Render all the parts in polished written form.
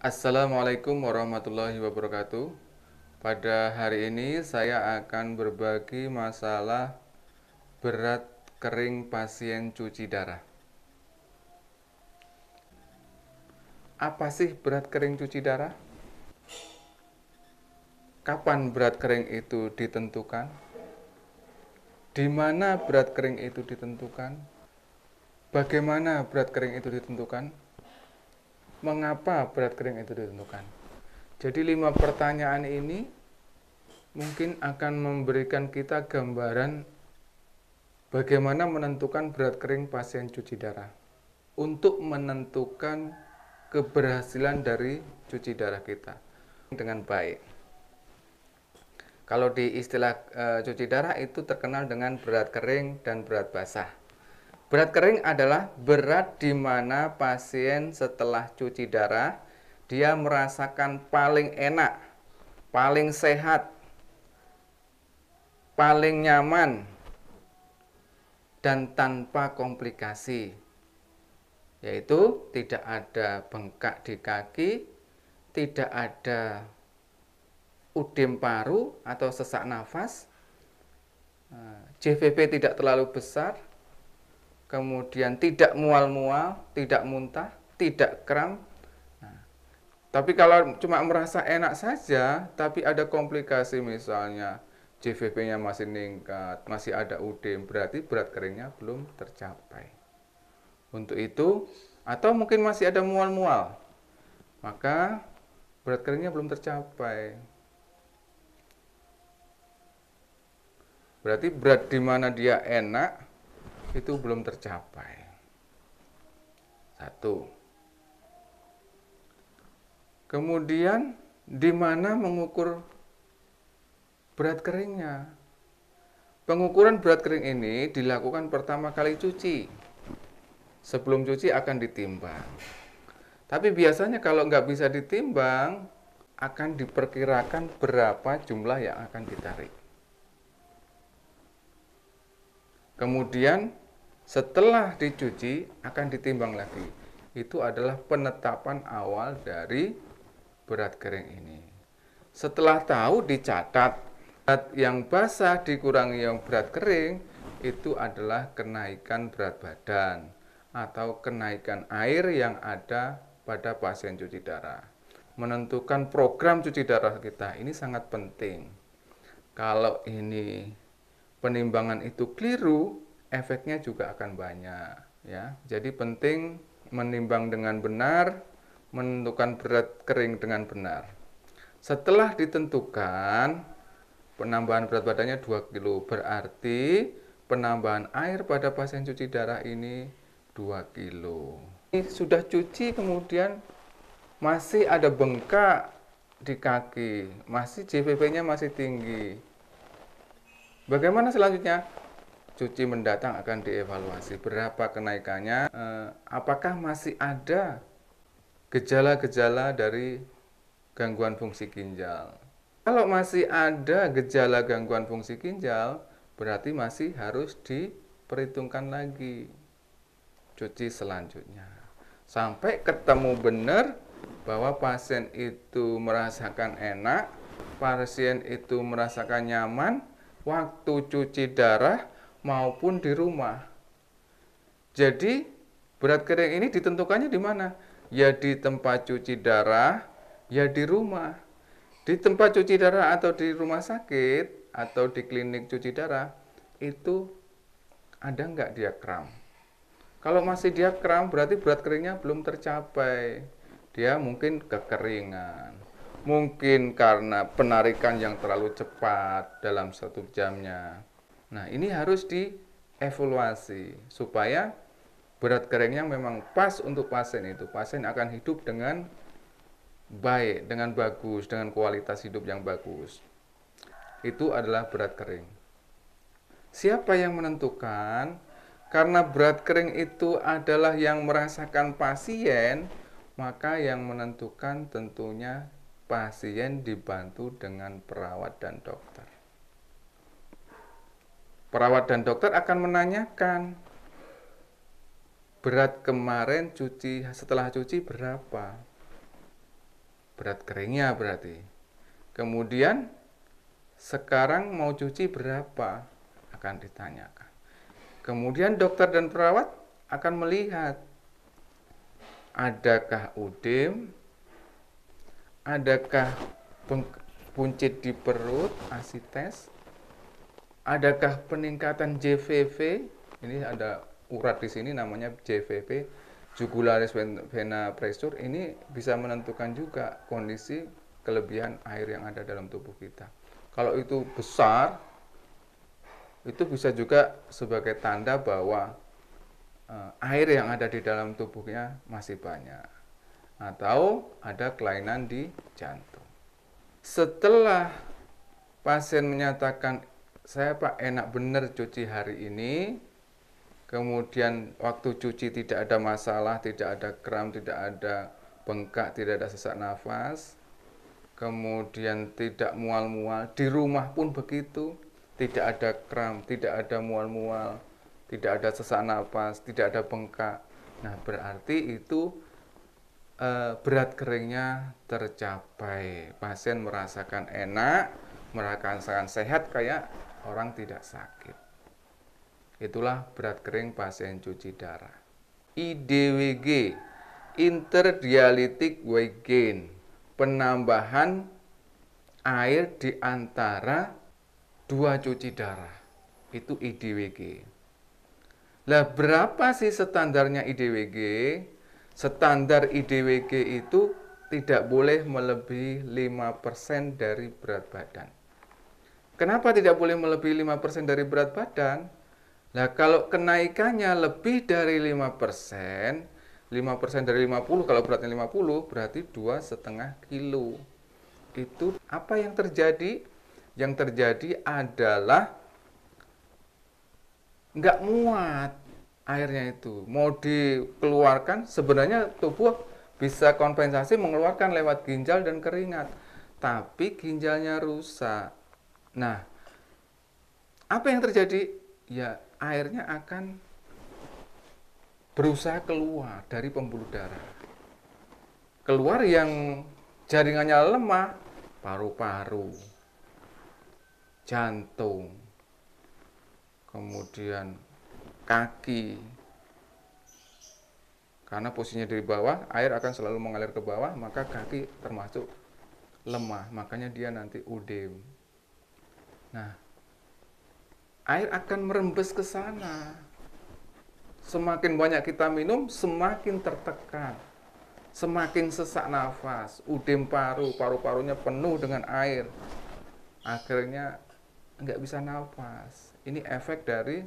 Assalamualaikum warahmatullahi wabarakatuh. Pada hari ini saya akan berbagi masalah berat kering pasien cuci darah. Apa sih berat kering cuci darah? Kapan berat kering itu ditentukan? Di mana berat kering itu ditentukan? Bagaimana berat kering itu ditentukan? Mengapa berat kering itu ditentukan? Jadi 5 pertanyaan ini mungkin akan memberikan kita gambaran bagaimana menentukan berat kering pasien cuci darah. Untuk menentukan keberhasilan dari cuci darah kita dengan baik. Kalau di istilah cuci darah itu terkenal dengan berat kering dan berat basah. Berat kering adalah berat di mana pasien setelah cuci darah dia merasakan paling enak, paling sehat, paling nyaman, dan tanpa komplikasi, yaitu tidak ada bengkak di kaki, tidak ada udem paru atau sesak nafas, JVP tidak terlalu besar, kemudian tidak mual-mual, tidak muntah, tidak kram. Tapi kalau cuma merasa enak saja, tapi ada komplikasi misalnya JVP-nya masih meningkat, masih ada udem, berarti berat keringnya belum tercapai. Untuk itu, atau mungkin masih ada mual-mual, maka berat keringnya belum tercapai. Berarti berat di mana dia enak itu belum tercapai. Satu. Kemudian di mana mengukur berat keringnya? Pengukuran berat kering ini dilakukan pertama kali cuci. Sebelum cuci akan ditimbang. Tapi biasanya kalau nggak bisa ditimbang, akan diperkirakan berapa jumlah yang akan ditarik. Kemudian setelah dicuci akan ditimbang lagi. Itu adalah penetapan awal dari berat kering ini. Setelah tahu dicatat, berat yang basah dikurangi yang berat kering itu adalah kenaikan berat badan atau kenaikan air yang ada pada pasien cuci darah. Menentukan program cuci darah kita ini sangat penting. Kalau ini penimbangan itu keliru, efeknya juga akan banyak, ya. Jadi penting menimbang dengan benar, menentukan berat kering dengan benar. Setelah ditentukan penambahan berat badannya 2 kilo, berarti penambahan air pada pasien cuci darah ini 2 kilo. Ini sudah cuci kemudian masih ada bengkak di kaki, masih JVP-nya masih tinggi. Bagaimana selanjutnya? Cuci mendatang akan dievaluasi berapa kenaikannya, apakah masih ada gejala-gejala dari gangguan fungsi ginjal. Kalau masih ada gejala gangguan fungsi ginjal, berarti masih harus diperhitungkan lagi cuci selanjutnya. Sampai ketemu benar bahwa pasien itu merasakan enak, pasien itu merasakan nyaman, waktu cuci darah maupun di rumah. Jadi berat kering ini ditentukannya di mana? Ya di tempat cuci darah, ya di rumah. Di tempat cuci darah atau di rumah sakit atau di klinik cuci darah itu ada nggak dia kram? Kalau masih dia kram berarti berat keringnya belum tercapai. Dia mungkin kekeringan. Mungkin karena penarikan yang terlalu cepat dalam 1 jamnya. Nah, ini harus dievaluasi supaya berat keringnya memang pas untuk pasien itu. Pasien akan hidup dengan baik, dengan bagus, dengan kualitas hidup yang bagus. Itu adalah berat kering. Siapa yang menentukan? Karena berat kering itu adalah yang merasakan pasien, maka yang menentukan tentunya pasien dibantu dengan perawat dan dokter. Perawat dan dokter akan menanyakan, berat kemarin setelah cuci berapa? berat keringnya berarti. Kemudian sekarang mau cuci berapa akan ditanyakan. Kemudian dokter dan perawat akan melihat adakah udem, adakah buncit di perut, asites, adakah peningkatan JVV. Ini ada urat di sini namanya JVV, jugularis vena pressure. Ini bisa menentukan juga kondisi kelebihan air yang ada dalam tubuh kita. Kalau itu besar, itu bisa juga sebagai tanda bahwa air yang ada di dalam tubuhnya masih banyak, atau ada kelainan di jantung. Setelah pasien menyatakan, saya Pak enak bener cuci hari ini, kemudian waktu cuci tidak ada masalah, tidak ada kram, tidak ada bengkak, tidak ada sesak nafas, kemudian tidak mual-mual, di rumah pun begitu, tidak ada kram, tidak ada mual-mual, tidak ada sesak nafas, tidak ada bengkak. Nah, berarti itu berat keringnya tercapai. Pasien merasakan enak, merasakan sehat kayak orang tidak sakit. Itulah berat kering pasien cuci darah. IDWG, interdialitic weight gain, penambahan air di antara dua cuci darah. Itu IDWG. Lah berapa sih standarnya IDWG? Standar IDWG itu tidak boleh melebihi 5% dari berat badan. Kenapa tidak boleh melebihi 5% dari berat badan? Nah, kalau kenaikannya lebih dari 5%, 5% dari 50, kalau beratnya 50, berarti 2,5 kilo. Itu apa yang terjadi? Yang terjadi adalah nggak muat airnya itu. Mau dikeluarkan, sebenarnya tubuh bisa kompensasi mengeluarkan lewat ginjal dan keringat. Tapi ginjalnya rusak. Nah, apa yang terjadi? Ya, airnya akan berusaha keluar dari pembuluh darah. Keluar yang jaringannya lemah, paru-paru, jantung, kemudian kaki. Karena posisinya dari bawah, air akan selalu mengalir ke bawah, maka kaki termasuk lemah, makanya dia nanti udem. Nah, air akan merembes ke sana. Semakin banyak kita minum, semakin tertekan, semakin sesak nafas, udem paru, paru-parunya penuh dengan air. Akhirnya nggak bisa nafas. Ini efek dari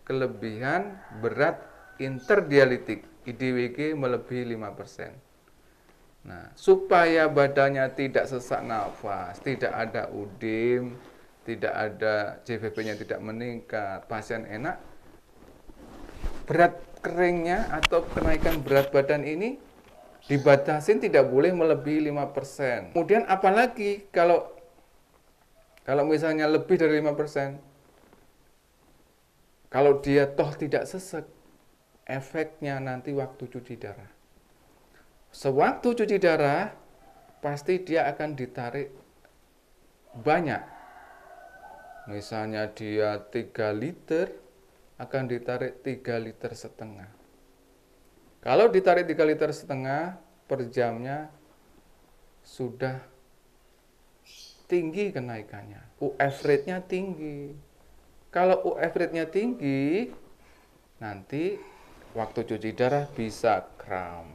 kelebihan berat interdialitik, IDWG melebihi 5%. Nah, supaya badannya tidak sesak nafas, tidak ada udem, tidak ada JVP-nya tidak meningkat, pasien enak, berat keringnya atau kenaikan berat badan ini dibatasin tidak boleh melebihi 5%. Kemudian apalagi kalau misalnya lebih dari 5%, kalau dia toh tidak sesek, efeknya nanti waktu cuci darah. Sewaktu cuci darah, pasti dia akan ditarik banyak. Misalnya dia 3 liter, akan ditarik 3,5 liter. Kalau ditarik 3,5 liter per jamnya, sudah tinggi kenaikannya. UF rate-nya tinggi. Kalau UF rate-nya tinggi, nanti waktu cuci darah bisa kram,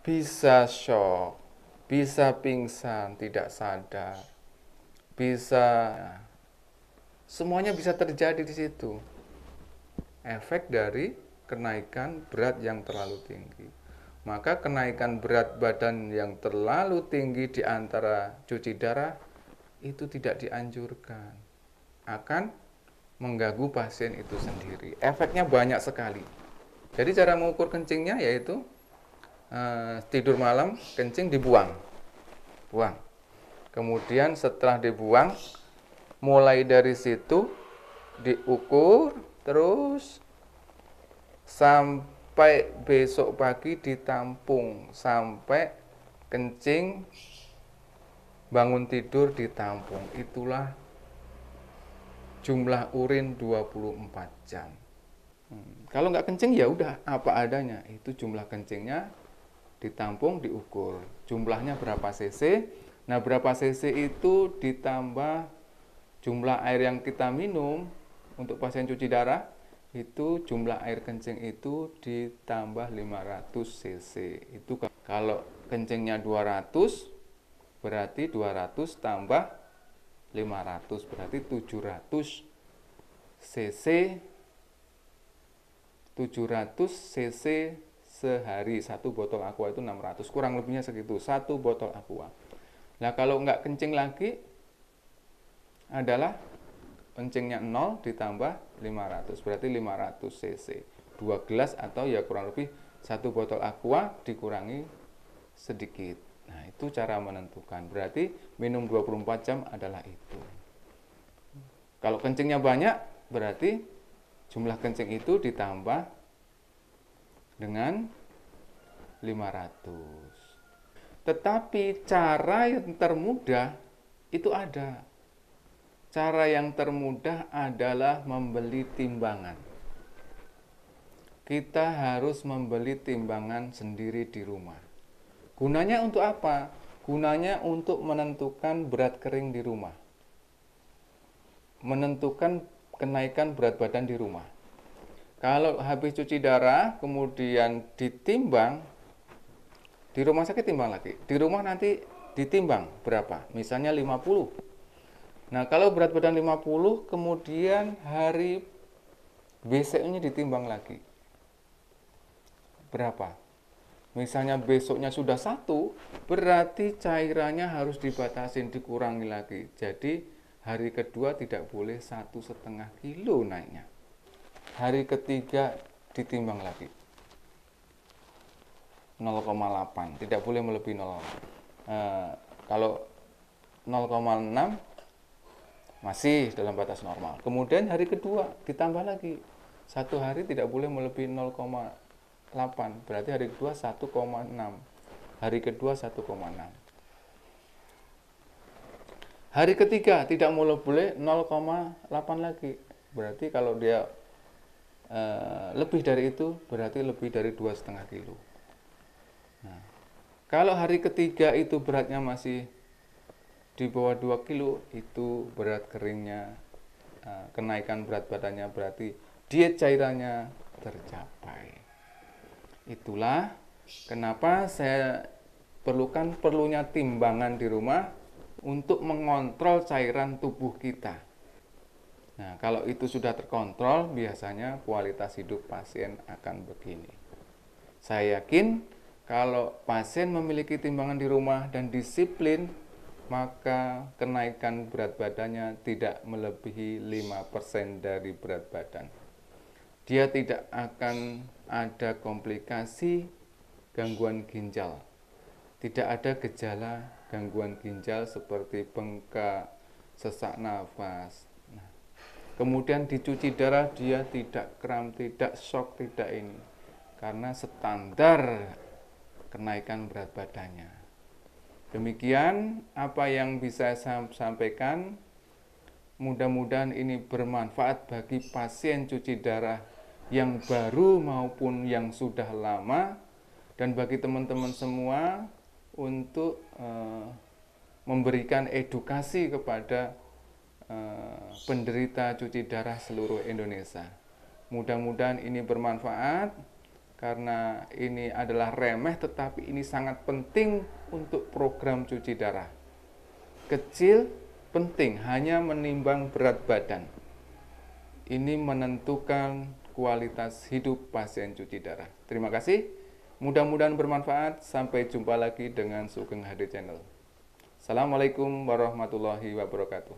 bisa shock, bisa pingsan, tidak sadar, bisa, semuanya bisa terjadi di situ. Efek dari kenaikan berat yang terlalu tinggi. Maka kenaikan berat badan yang terlalu tinggi di antara cuci darah itu tidak dianjurkan. Akan mengganggu pasien itu sendiri. Efeknya banyak sekali. Jadi cara mengukur kencingnya yaitu tidur malam, kencing dibuang. Buang. Kemudian setelah dibuang, mulai dari situ diukur terus sampai besok pagi ditampung sampai kencing bangun tidur ditampung, itulah jumlah urin 24 jam. Kalau nggak kencing ya udah apa adanya, itu jumlah kencingnya ditampung, diukur. Jumlahnya berapa cc? Nah, berapa cc itu ditambah jumlah air yang kita minum untuk pasien cuci darah, itu jumlah air kencing itu ditambah 500 cc. Itu kalau kencingnya 200, berarti 200 tambah 500, berarti 700 cc. 700 cc sehari. Satu botol aqua itu 600, kurang lebihnya segitu, satu botol aqua. Nah, kalau nggak kencing lagi adalah kencingnya 0 ditambah 500, berarti 500 cc. 2 gelas atau ya kurang lebih satu botol aqua dikurangi sedikit. Nah, itu cara menentukan. Berarti minum 24 jam adalah itu. Kalau kencingnya banyak, berarti jumlah kencing itu ditambah dengan 500. Tetapi cara yang termudah itu ada. Cara yang termudah adalah membeli timbangan. Kita harus membeli timbangan sendiri di rumah. Gunanya untuk apa? Gunanya untuk menentukan berat kering di rumah. Menentukan kenaikan berat badan di rumah. Kalau habis cuci darah, kemudian ditimbang, di rumah sakit timbang lagi. Di rumah nanti ditimbang berapa? Misalnya 50. Nah, kalau berat badan 50, kemudian hari besoknya ditimbang lagi. Berapa? Misalnya besoknya sudah 1, berarti cairannya harus dibatasin, dikurangi lagi. Jadi hari kedua tidak boleh 1,5 kilo naiknya. Hari ketiga ditimbang lagi 0,8, tidak boleh melebihi 0,8. Kalau 0,6 masih dalam batas normal. Kemudian hari kedua ditambah lagi, satu hari tidak boleh melebihi 0,8, berarti hari kedua 1,6, hari kedua 1,6. Hari ketiga tidak boleh 0,8 lagi, berarti kalau dia lebih dari itu berarti lebih dari 2,5 kilo. Nah, kalau hari ketiga itu beratnya masih di bawah 2 kilo, itu berat keringnya, kenaikan berat badannya, berarti diet cairannya tercapai. Itulah kenapa saya perlunya timbangan di rumah untuk mengontrol cairan tubuh kita. Nah, kalau itu sudah terkontrol, biasanya kualitas hidup pasien akan begini. Saya yakin kalau pasien memiliki timbangan di rumah dan disiplin, maka kenaikan berat badannya tidak melebihi 5% dari berat badan. Dia tidak akan ada komplikasi gangguan ginjal. Tidak ada gejala gangguan ginjal seperti bengkak, sesak nafas. Kemudian dicuci darah, dia tidak kram, tidak shock, tidak ini. Karena standar kenaikan berat badannya. Demikian apa yang bisa saya sampaikan. Mudah-mudahan ini bermanfaat bagi pasien cuci darah yang baru maupun yang sudah lama. Dan bagi teman-teman semua untuk memberikan edukasi kepada penderita cuci darah seluruh Indonesia. Mudah-mudahan ini bermanfaat karena ini adalah remeh tetapi ini sangat penting untuk program cuci darah. Kecil penting, hanya menimbang berat badan. Ini menentukan kualitas hidup pasien cuci darah. Terima kasih. Mudah-mudahan bermanfaat. Sampai jumpa lagi dengan Sugeng HD Channel. Assalamualaikum warahmatullahi wabarakatuh.